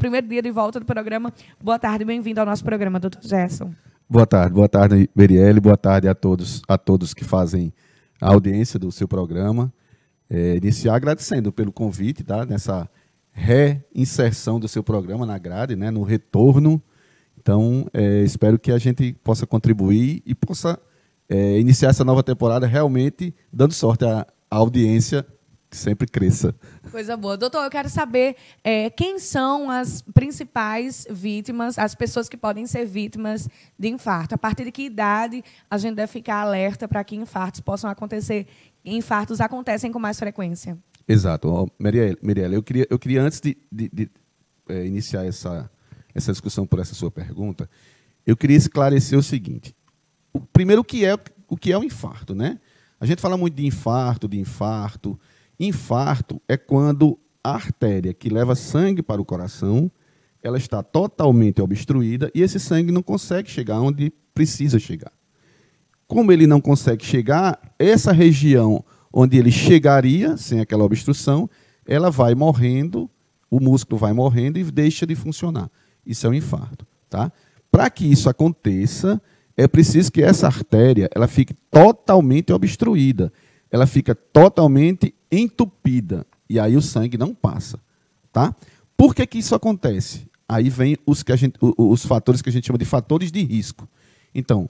primeiro dia de volta do programa. Boa tarde, bem-vindo ao nosso programa, doutor Gerson. Boa tarde, Merielle, boa tarde a todos que fazem a audiência do seu programa. Iniciar agradecendo pelo convite, tá? Nessa reinserção do seu programa na grade, né? No retorno. Então, espero que a gente possa contribuir e possa iniciar essa nova temporada realmente dando sorte à audiência que sempre cresça. Coisa boa. Doutor, eu quero saber quem são as principais vítimas, as pessoas que podem ser vítimas de infarto. A partir de que idade a gente deve ficar alerta para que infartos possam acontecer? Infartos acontecem com mais frequência. Exato. Merielle, eu queria antes de iniciar essa discussão por essa sua pergunta, eu queria esclarecer o seguinte. Primeiro, o que é o infarto, né? A gente fala muito de infarto. Infarto é quando a artéria que leva sangue para o coração, ela está totalmente obstruída e esse sangue não consegue chegar onde precisa chegar. Como ele não consegue chegar, essa região onde ele chegaria, sem aquela obstrução, ela vai morrendo, o músculo vai morrendo e deixa de funcionar. Isso é um infarto. Tá? Para que isso aconteça, é preciso que essa artéria ela fique totalmente obstruída, ela fica totalmente entupida, e aí o sangue não passa. Tá? Por que isso acontece? Aí vem os fatores que a gente chama de fatores de risco. Então,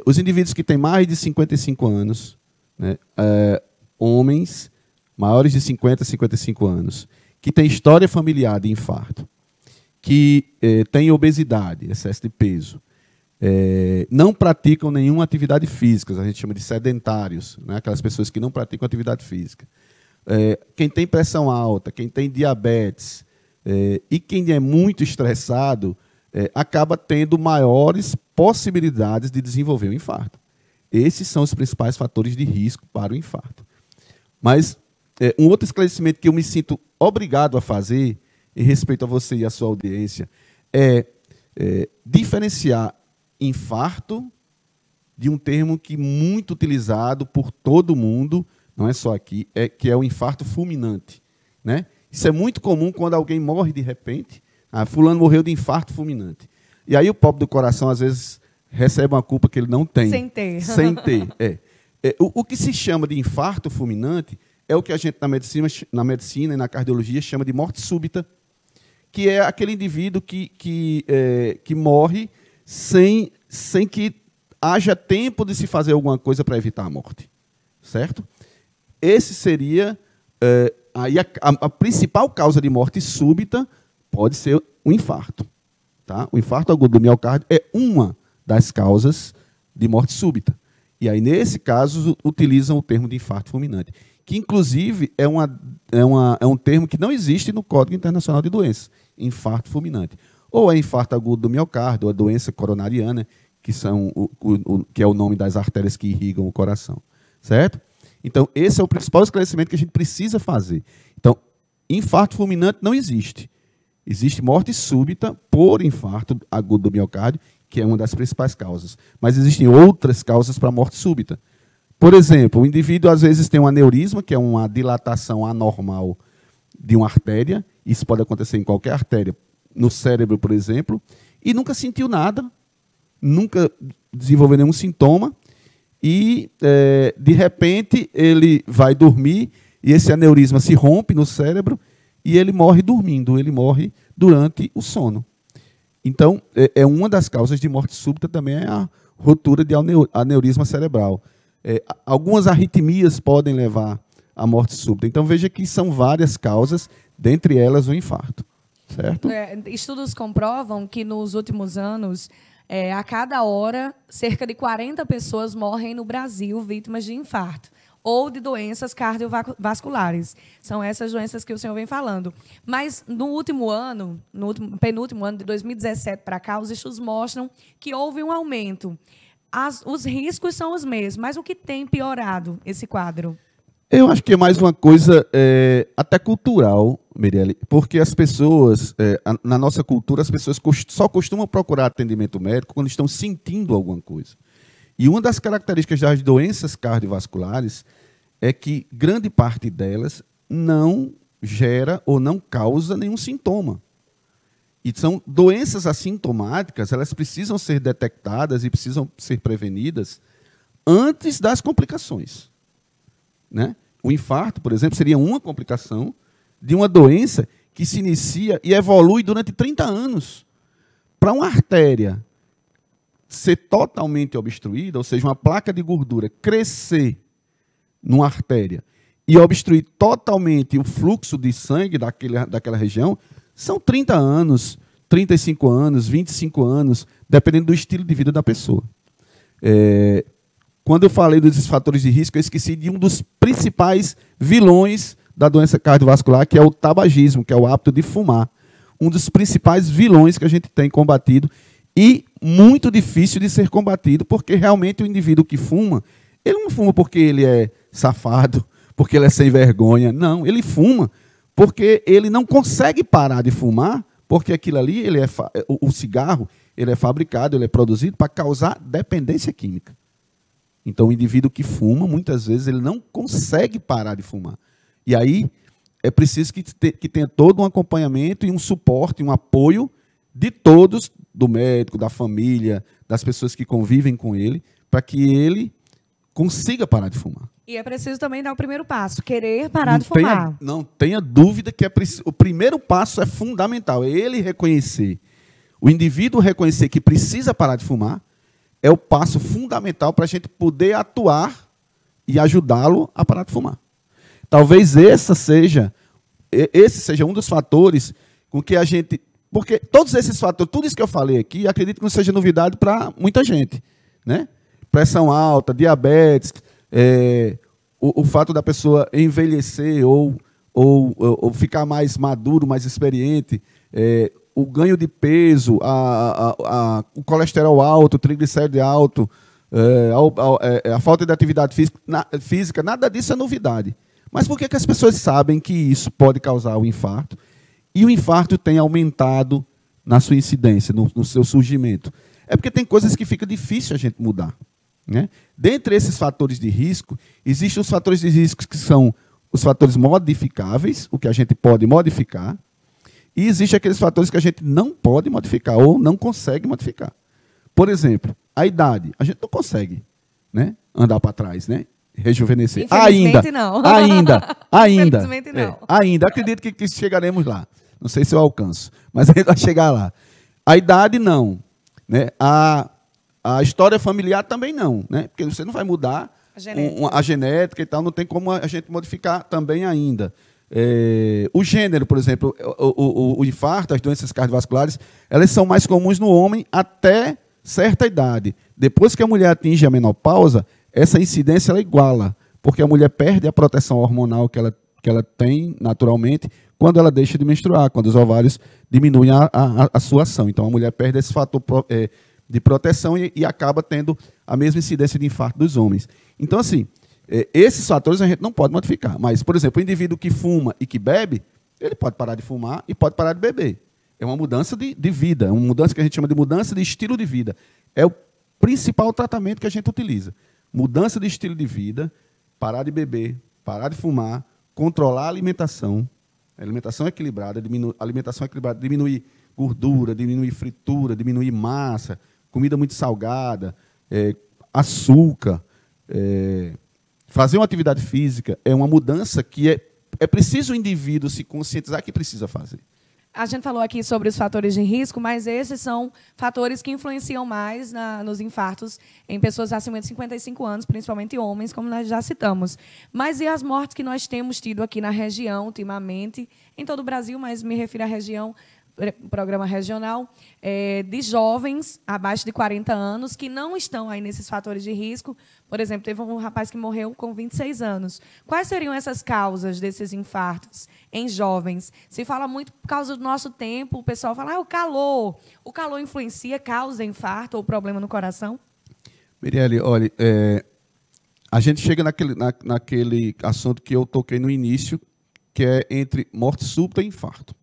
os indivíduos que têm mais de 55 anos, né, homens maiores de 50 a 55 anos, que têm história familiar de infarto, que têm obesidade, excesso de peso, não praticam nenhuma atividade física, a gente chama de sedentários, né? Aquelas pessoas que não praticam atividade física. Quem tem pressão alta, quem tem diabetes e quem é muito estressado, acaba tendo maiores possibilidades de desenvolver o infarto. Esses são os principais fatores de risco para o infarto. Mas um outro esclarecimento que eu me sinto obrigado a fazer, em respeito a você e a sua audiência, é diferenciar infarto de um termo que muito utilizado por todo mundo, não é só aqui, que é o infarto fulminante. Né? Isso é muito comum quando alguém morre de repente. Fulano morreu de infarto fulminante. E aí o pobre do coração, às vezes, recebe uma culpa que ele não tem. Sem ter. Sem ter, o que se chama de infarto fulminante é o que a gente, na medicina e na cardiologia, chama de morte súbita, que é aquele indivíduo que morre sem que haja tempo de se fazer alguma coisa para evitar a morte. Certo? Esse seria... aí a principal causa de morte súbita pode ser o infarto. Tá? O infarto agudo do miocárdio é uma das causas de morte súbita. E aí, nesse caso, utilizam o termo de infarto fulminante, que, inclusive, é um termo que não existe no Código Internacional de Doenças, infarto fulminante. Ou é infarto agudo do miocárdio, ou a doença coronariana, que é o nome das artérias que irrigam o coração. Certo? Então, esse é o principal esclarecimento que a gente precisa fazer. Então, infarto fulminante não existe. Existe morte súbita por infarto agudo do miocárdio, que é uma das principais causas. Mas existem outras causas para morte súbita. Por exemplo, o indivíduo às vezes tem um aneurisma, que é uma dilatação anormal de uma artéria. Isso pode acontecer em qualquer artéria, no cérebro, por exemplo, e nunca sentiu nada, nunca desenvolveu nenhum sintoma, e, de repente, ele vai dormir e esse aneurisma se rompe no cérebro e ele morre dormindo, ele morre durante o sono. Então, uma das causas de morte súbita também é a rotura de aneurisma cerebral. Algumas arritmias podem levar à morte súbita. Então, veja que são várias causas, dentre elas o infarto. Certo? Estudos comprovam que, nos últimos anos, a cada hora, cerca de 40 pessoas morrem no Brasil vítimas de infarto ou de doenças cardiovasculares. São essas doenças que o senhor vem falando. Mas, no último ano, penúltimo ano, de 2017 para cá, os estudos mostram que houve um aumento. Os riscos são os mesmos, mas o que tem piorado esse quadro? Eu acho que é mais uma coisa até cultural, Merielle, porque as pessoas, na nossa cultura, as pessoas só costumam procurar atendimento médico quando estão sentindo alguma coisa. E uma das características das doenças cardiovasculares é que grande parte delas não gera ou não causa nenhum sintoma. E são doenças assintomáticas, elas precisam ser detectadas e precisam ser prevenidas antes das complicações. Né? O infarto, por exemplo, seria uma complicação de uma doença que se inicia e evolui durante 30 anos. Para uma artéria ser totalmente obstruída, ou seja, uma placa de gordura crescer numa artéria e obstruir totalmente o fluxo de sangue daquela região, são 30 anos, 35 anos, 25 anos, dependendo do estilo de vida da pessoa. Quando eu falei dos fatores de risco, eu esqueci de um dos principais vilões da doença cardiovascular, que é o tabagismo, que é o hábito de fumar. Um dos principais vilões que a gente tem combatido e muito difícil de ser combatido, porque realmente o indivíduo que fuma, ele não fuma porque ele é safado, porque ele é sem vergonha. Não, ele fuma porque ele não consegue parar de fumar, porque aquilo ali, o cigarro, ele é fabricado, ele é produzido para causar dependência química. Então, o indivíduo que fuma, muitas vezes, ele não consegue parar de fumar. E aí, é preciso que tenha todo um acompanhamento e um suporte, um apoio de todos, do médico, da família, das pessoas que convivem com ele, para que ele consiga parar de fumar. E é preciso também dar o primeiro passo, querer parar de fumar. Não tenha dúvida que o primeiro passo é fundamental, é ele reconhecer. O indivíduo reconhecer que precisa parar de fumar é o passo fundamental para a gente poder atuar e ajudá-lo a parar de fumar. Talvez esse seja um dos fatores com que a gente... Porque todos esses fatores, tudo isso que eu falei aqui, acredito que não seja novidade para muita gente. Né? Pressão alta, diabetes, o fato da pessoa envelhecer ou ficar mais maduro, mais experiente, o ganho de peso, o colesterol alto, o triglicéride alto, a falta de atividade física, nada disso é novidade. Mas por que as pessoas sabem que isso pode causar o infarto? E o infarto tem aumentado na sua incidência, no seu surgimento. É porque tem coisas que fica difícil a gente mudar. Né? Dentre esses fatores de risco, existem os fatores de risco que são os fatores modificáveis, o que a gente pode modificar, e existem aqueles fatores que a gente não pode modificar ou não consegue modificar. Por exemplo, a idade. A gente não consegue, né, andar para trás, né? Rejuvenescer. Infelizmente não. Infelizmente não. Ainda. Acredito que chegaremos lá. Não sei se eu alcanço, mas a gente vai chegar lá. A idade, não. Né? A história familiar também não. Né? Porque você não vai mudar a genética e tal, não tem como a gente modificar também ainda. O gênero, por exemplo, o infarto, as doenças cardiovasculares, elas são mais comuns no homem até certa idade. Depois que a mulher atinge a menopausa, essa incidência ela iguala, porque a mulher perde a proteção hormonal que ela tem naturalmente quando ela deixa de menstruar, quando os ovários diminuem a sua ação. Então, a mulher perde esse fator de proteção e acaba tendo a mesma incidência de infarto dos homens. Então, assim, esses fatores a gente não pode modificar. Mas, por exemplo, o indivíduo que fuma e que bebe, ele pode parar de fumar e pode parar de beber. É uma mudança de vida, é uma mudança que a gente chama de mudança de estilo de vida. É o principal tratamento que a gente utiliza. Mudança de estilo de vida, parar de beber, parar de fumar, controlar a alimentação equilibrada, diminuir gordura, diminuir fritura, diminuir massa, comida muito salgada, açúcar, fazer uma atividade física é uma mudança que é preciso o indivíduo se conscientizar que precisa fazer. A gente falou aqui sobre os fatores de risco, mas esses são fatores que influenciam mais nos infartos em pessoas acima de 55 anos, principalmente homens, como nós já citamos. Mas e as mortes que nós temos tido aqui na região, ultimamente, em todo o Brasil, mas me refiro à região, programa regional, de jovens abaixo de 40 anos que não estão aí nesses fatores de risco. Por exemplo, teve um rapaz que morreu com 26 anos. Quais seriam essas causas desses infartos em jovens? Se fala muito por causa do nosso tempo, o pessoal fala, o calor. O calor influencia, causa infarto ou problema no coração? Mirelle, olha, a gente chega naquele assunto que eu toquei no início, que é entre morte súbita e infarto.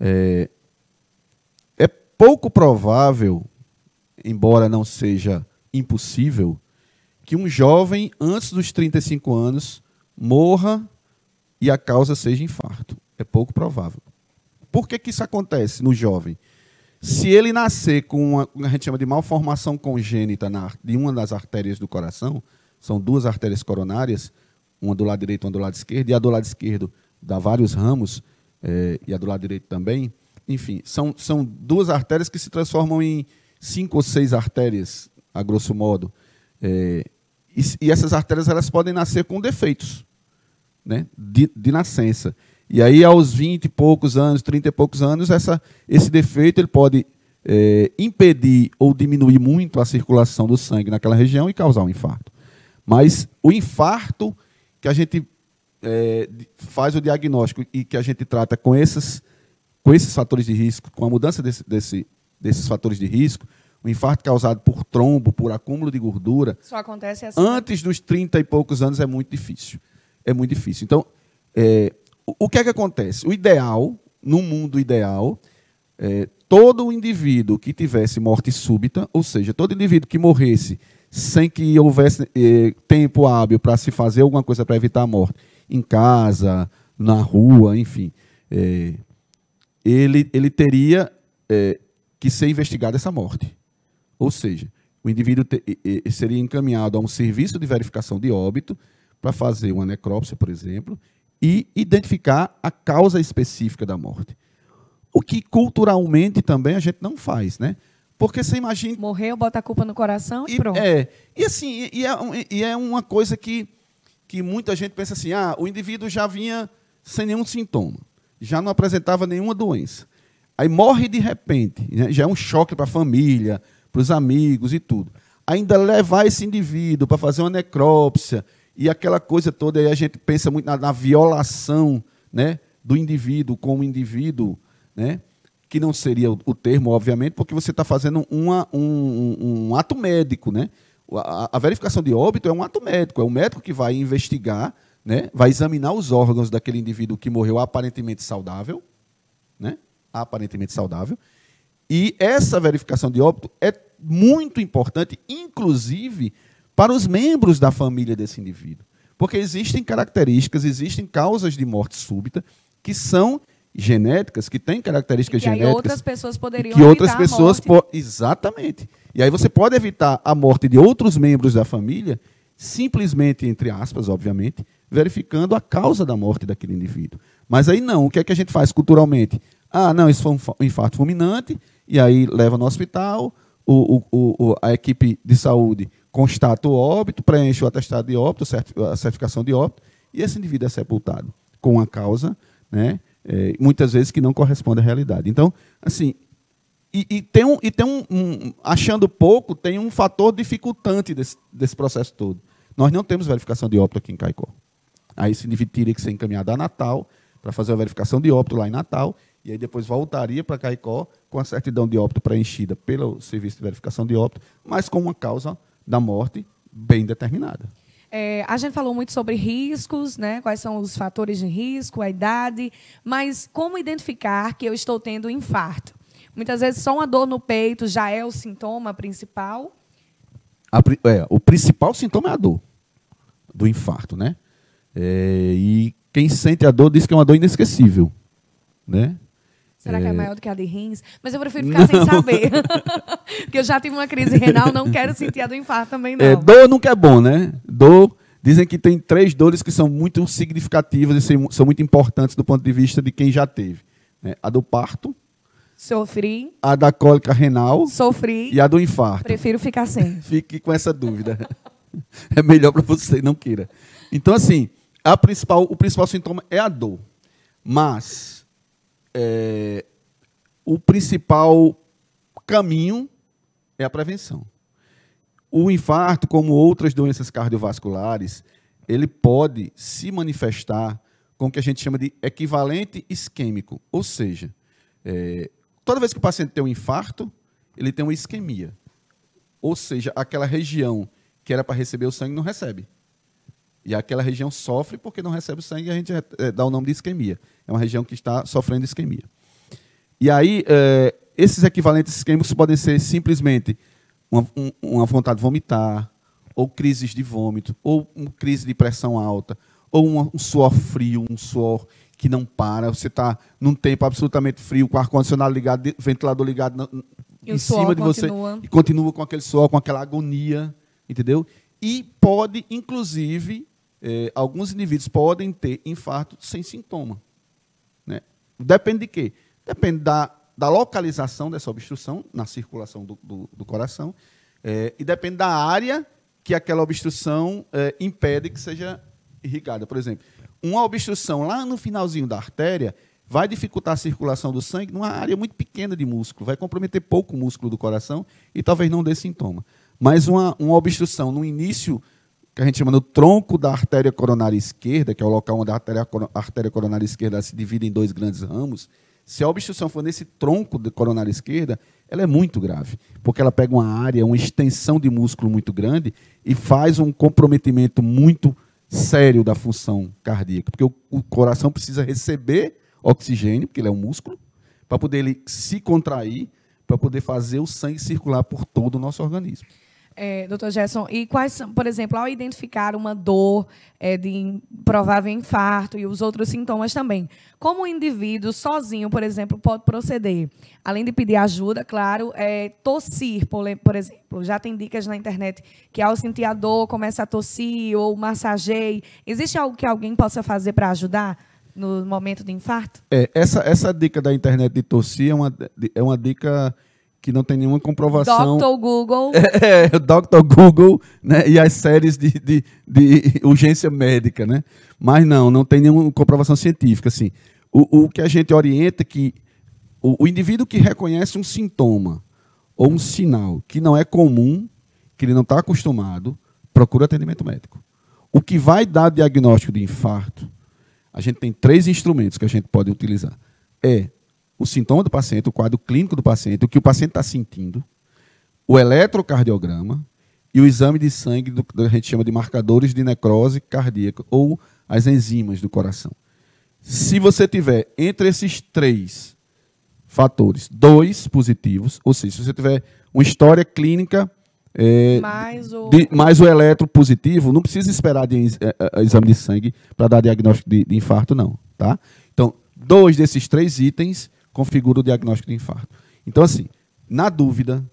É pouco provável, embora não seja impossível, que um jovem, antes dos 35 anos, morra e a causa seja infarto. É pouco provável. Por que que isso acontece no jovem? Se ele nascer com uma a gente chama de malformação congênita de uma das artérias do coração, são duas artérias coronárias, uma do lado direito e uma do lado esquerdo, e a do lado esquerdo dá vários ramos, e a do lado direito também. Enfim, são duas artérias que se transformam em 5 ou 6 artérias, a grosso modo. E essas artérias elas podem nascer com defeitos, né, de nascença. E aí, aos 20 e poucos anos, 30 e poucos anos, esse defeito ele pode impedir ou diminuir muito a circulação do sangue naquela região e causar um infarto. Mas o infarto que a gente faz o diagnóstico e que a gente trata com esses fatores de risco, com a mudança desses fatores de risco, o infarto causado por trombo, por acúmulo de gordura, só acontece assim, antes dos 30 e poucos anos é muito difícil. É muito difícil. Então, o que é que acontece? O ideal, no mundo ideal, todo indivíduo que tivesse morte súbita, ou seja, todo indivíduo que morresse sem que houvesse tempo hábil para se fazer alguma coisa para evitar a morte, em casa, na rua, enfim, ele teria que ser investigado essa morte. Ou seja, o indivíduo seria encaminhado a um serviço de verificação de óbito para fazer uma necrópsia, por exemplo, e identificar a causa específica da morte. O que culturalmente também a gente não faz, né? Porque você imagina... Morreu, bota a culpa no coração e pronto. E assim, é uma coisa que muita gente pensa assim, o indivíduo já vinha sem nenhum sintoma, já não apresentava nenhuma doença. Aí morre de repente, né? Já é um choque para a família, para os amigos e tudo. Ainda levar esse indivíduo para fazer uma necrópsia e aquela coisa toda, aí a gente pensa muito na violação, né, do indivíduo como indivíduo, né, que não seria o termo, obviamente, porque você está fazendo um ato médico. Né? A verificação de óbito é um ato médico, é o médico que vai investigar, né, vai examinar os órgãos daquele indivíduo que morreu aparentemente saudável, né, aparentemente saudável, e essa verificação de óbito é muito importante, inclusive, para os membros da família desse indivíduo. Porque existem características, existem causas de morte súbita que são genéticas, que têm características genéticas. E aí outras pessoas poderiam que outras evitar pessoas a morte. Exatamente. E aí você pode evitar a morte de outros membros da família, simplesmente, entre aspas, obviamente, verificando a causa da morte daquele indivíduo. Mas aí não, o que é que a gente faz culturalmente? Não, isso foi um infarto fulminante, e aí leva no hospital, a equipe de saúde constata o óbito, preenche o atestado de óbito, a certificação de óbito, e esse indivíduo é sepultado com uma causa, né, muitas vezes que não corresponde à realidade. Então, assim, achando pouco, tem um fator dificultante desse processo todo. Nós não temos verificação de óbito aqui em Caicó. Aí esse indivíduo teria que ser encaminhado a Natal para fazer a verificação de óbito lá em Natal, e aí depois voltaria para Caicó com a certidão de óbito preenchida pelo Serviço de Verificação de Óbito, mas com uma causa da morte bem determinada. A gente falou muito sobre riscos, né? Quais são os fatores de risco, a idade, mas como identificar que eu estou tendo infarto? Muitas vezes só uma dor no peito já é o sintoma principal? O principal sintoma é a dor do infarto, né? E quem sente a dor diz que é uma dor inesquecível, né? Será que é maior do que a de rins? Mas eu prefiro ficar sem saber. Porque eu já tive uma crise renal, não quero sentir a do infarto também, não. Dor nunca é bom, né? Dor, dizem que tem 3 dores que são muito significativas e são muito importantes do ponto de vista de quem já teve. Né? A do parto. Sofri. A da cólica renal. Sofri. E a do infarto. Prefiro ficar sem. Fique com essa dúvida. É melhor para você, não queira. Então, assim, o principal sintoma é a dor. Mas o principal caminho é a prevenção. O infarto, como outras doenças cardiovasculares, ele pode se manifestar com o que a gente chama de equivalente isquêmico. Ou seja, toda vez que o paciente tem um infarto, ele tem uma isquemia. Ou seja, aquela região que era para receber o sangue não recebe. E aquela região sofre porque não recebe o sangue e a gente dá o nome de isquemia. É uma região que está sofrendo isquemia. E aí, esses equivalentes isquêmicos podem ser simplesmente uma vontade de vomitar, ou crises de vômito, ou uma crise de pressão alta, ou um suor frio, um suor que não para, você está num tempo absolutamente frio, com o ar-condicionado ligado, ventilador ligado em cima de você, e continua com aquele suor, com aquela agonia, entendeu? E pode, inclusive, alguns indivíduos podem ter infarto sem sintoma. Né? Depende de quê? Depende da localização dessa obstrução na circulação do coração e depende da área que aquela obstrução impede que seja irrigada. Por exemplo, uma obstrução lá no finalzinho da artéria vai dificultar a circulação do sangue numa área muito pequena de músculo, vai comprometer pouco o músculo do coração e talvez não dê sintoma. Mas uma obstrução no início, que a gente chama no tronco da artéria coronária esquerda, que é o local onde a artéria coronária esquerda se divide em 2 grandes ramos, se a obstrução for nesse tronco da coronária esquerda, ela é muito grave, porque ela pega uma área, uma extensão de músculo muito grande e faz um comprometimento muito sério da função cardíaca, porque o coração precisa receber oxigênio, porque ele é um músculo, para poder ele se contrair, para poder fazer o sangue circular por todo o nosso organismo. Dr. Gerson, e quais são, por exemplo, ao identificar uma dor de provável infarto e os outros sintomas também, como o indivíduo sozinho, por exemplo, pode proceder? Além de pedir ajuda, claro, tossir, por exemplo. Já tem dicas na internet que ao sentir a dor, começa a tossir ou massageie. Existe algo que alguém possa fazer para ajudar no momento de infarto? Essa dica da internet de tossir é uma dica que não tem nenhuma comprovação. Dr. Google. Dr. Google, né, e as séries de urgência médica. Né? Mas não tem nenhuma comprovação científica. Assim. O que a gente orienta é que o indivíduo que reconhece um sintoma ou um sinal que não é comum, que ele não está acostumado, procura atendimento médico. O que vai dar diagnóstico de infarto, a gente tem 3 instrumentos que a gente pode utilizar. O sintoma do paciente, o quadro clínico do paciente, o que o paciente está sentindo, o eletrocardiograma e o exame de sangue, que a gente chama de marcadores de necrose cardíaca, ou as enzimas do coração. Se você tiver entre esses 3 fatores, 2 positivos, ou seja, se você tiver uma história clínica mais o eletro positivo, não precisa esperar exame de sangue para dar diagnóstico de infarto, não. Tá? Então, 2 desses 3 itens configura o diagnóstico de infarto. Então, assim, na dúvida,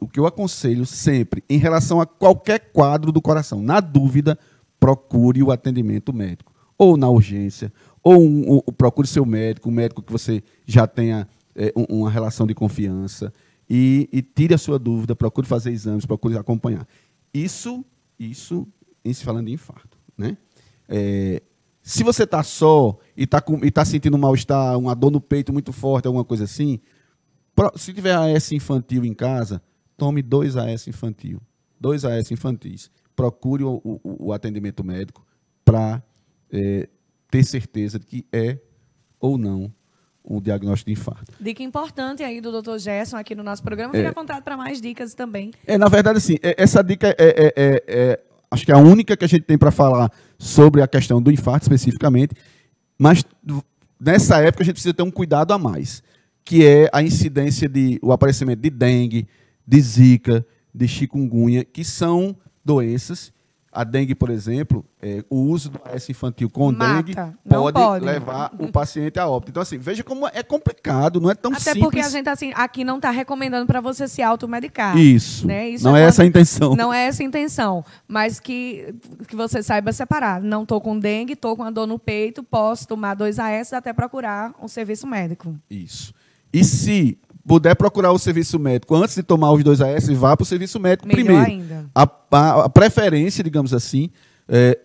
o que eu aconselho sempre, em relação a qualquer quadro do coração, na dúvida, procure o atendimento médico. Ou na urgência, ou procure seu médico, um médico que você já tenha uma relação de confiança, e tire a sua dúvida, procure fazer exames, procure acompanhar. Isso em se falando de infarto. Né? Se você está só e está sentindo um mal-estar, uma dor no peito muito forte, alguma coisa assim, se tiver AS infantil em casa, tome 2 AS infantil. 2 AS infantis. Procure o atendimento médico para ter certeza de que é ou não um diagnóstico de infarto. Dica importante aí do Dr. Gerson aqui no nosso programa. Fique à vontade para mais dicas também. Na verdade, assim, essa dica acho que é a única que a gente tem para falar sobre a questão do infarto especificamente, mas nessa época a gente precisa ter um cuidado a mais, que é a incidência o aparecimento de dengue, de zika, de chikungunya, que são doenças. A dengue, por exemplo, o uso do AS infantil com dengue pode levar o paciente a óbito. Então, assim, veja como é complicado, não é tão simples. Até porque a gente aqui não está recomendando para você se automedicar. Isso. Né? Isso não é essa a intenção. Não é essa a intenção. Mas que você saiba separar. Não estou com dengue, estou com a dor no peito, posso tomar 2 AS até procurar um serviço médico. Isso. E se puder procurar o serviço médico antes de tomar os 2 AS, vá para o serviço médico melhor primeiro. Ainda. A preferência, digamos assim,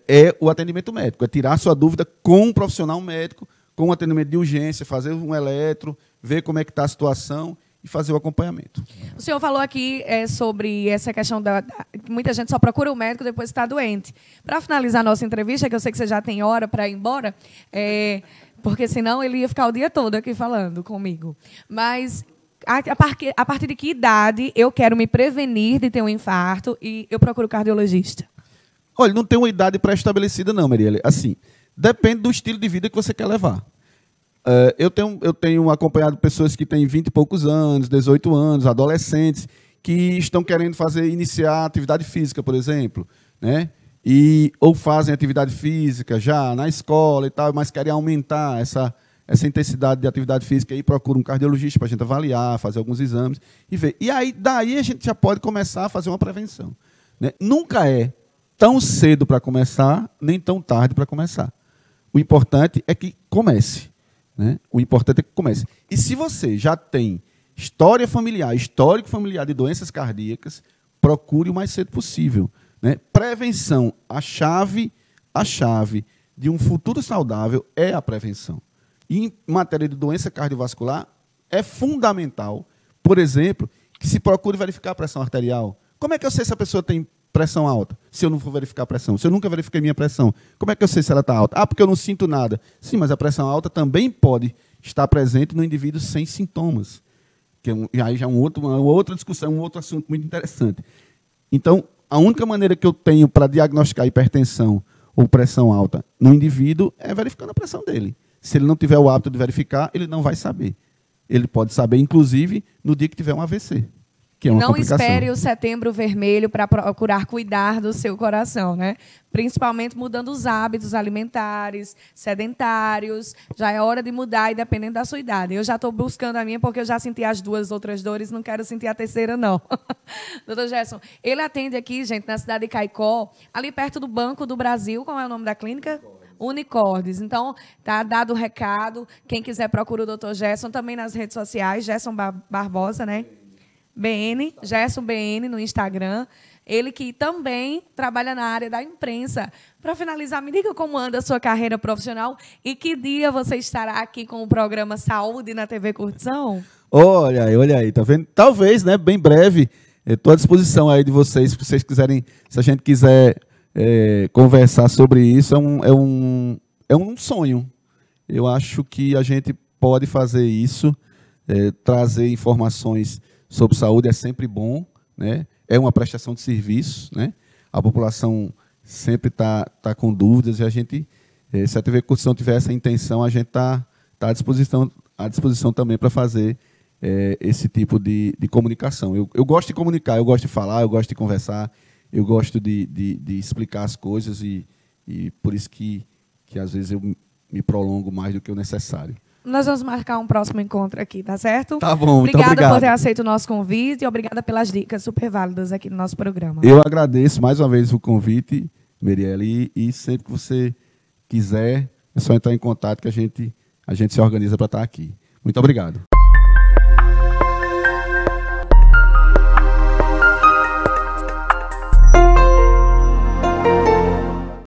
é o atendimento médico, é tirar sua dúvida com um profissional médico, com um atendimento de urgência, fazer um eletro, ver como é que está a situação e fazer o acompanhamento. O senhor falou aqui sobre essa questão que muita gente só procura o médico depois que está doente. Para finalizar a nossa entrevista, que eu sei que você já tem hora para ir embora, porque senão ele ia ficar o dia todo aqui falando comigo. Mas a partir de que idade eu quero me prevenir de ter um infarto e eu procuro cardiologista? Olha, não tem uma idade pré-estabelecida não, Marielle. Assim, depende do estilo de vida que você quer levar. Eu tenho acompanhado pessoas que têm 20 e poucos anos, 18 anos, adolescentes, que estão querendo iniciar atividade física, por exemplo, né? ou fazem atividade física já na escola e tal, mas querem aumentar essa intensidade de atividade física e procuram um cardiologista para a gente avaliar, fazer alguns exames e ver. E aí, daí a gente já pode começar a fazer uma prevenção, né? Nunca é tão cedo para começar, nem tão tarde para começar. O importante é que comece, né? O importante é que comece. E se você já tem histórico familiar de doenças cardíacas, procure o mais cedo possível, né? Prevenção, a chave de um futuro saudável é a prevenção. E em matéria de doença cardiovascular, é fundamental, por exemplo, que se procure verificar a pressão arterial. Como é que eu sei se a pessoa tem pressão alta? Se eu não for verificar a pressão. Se eu nunca verifiquei minha pressão, como é que eu sei se ela está alta? Ah, porque eu não sinto nada. Sim, mas a pressão alta também pode estar presente no indivíduo sem sintomas. Que aí já é uma outra discussão, um outro assunto muito interessante. Então, a única maneira que eu tenho para diagnosticar hipertensão ou pressão alta no indivíduo é verificando a pressão dele. Se ele não tiver o hábito de verificar, ele não vai saber. Ele pode saber, inclusive, no dia que tiver um AVC, que é uma complicação. Não espere o Setembro Vermelho para procurar cuidar do seu coração, né? Principalmente mudando os hábitos alimentares, sedentários. Já é hora de mudar, e dependendo da sua idade. Eu já estou buscando a minha, porque eu já senti as duas outras dores, não quero sentir a terceira, não. Doutor Gerson, ele atende aqui, gente, na cidade de Caicó, ali perto do Banco do Brasil. Qual é o nome da clínica? Unicordes. Então, tá dado o recado. Quem quiser, procura o doutor Gerson também nas redes sociais. Gerson Barbosa, né? BN, Gerson BN no Instagram. Ele que também trabalha na área da imprensa. Para finalizar, me diga como anda a sua carreira profissional e que dia você estará aqui com o programa Saúde na TV Curtição? Olha aí, tá vendo? Talvez, né, bem breve. Estou à disposição aí de vocês, se vocês quiserem, se a gente quiser conversar sobre isso, é um sonho. Eu acho que a gente pode fazer isso, trazer informações sobre saúde é sempre bom, né? É uma prestação de serviço, né? A população sempre está com dúvidas e a gente, se a TV Curtição tiver essa intenção, a gente está à disposição também para fazer esse tipo de comunicação. Eu gosto de comunicar, eu gosto de falar, eu gosto de conversar, eu gosto de explicar as coisas e por isso que às vezes eu me prolongo mais do que o necessário. Nós vamos marcar um próximo encontro aqui, tá certo? Tá bom, muito obrigada obrigado. por ter aceito o nosso convite e obrigada pelas dicas super válidas aqui no nosso programa. Eu agradeço mais uma vez o convite, Merielle, e sempre que você quiser, é só entrar em contato que a gente se organiza para estar aqui. Muito obrigado.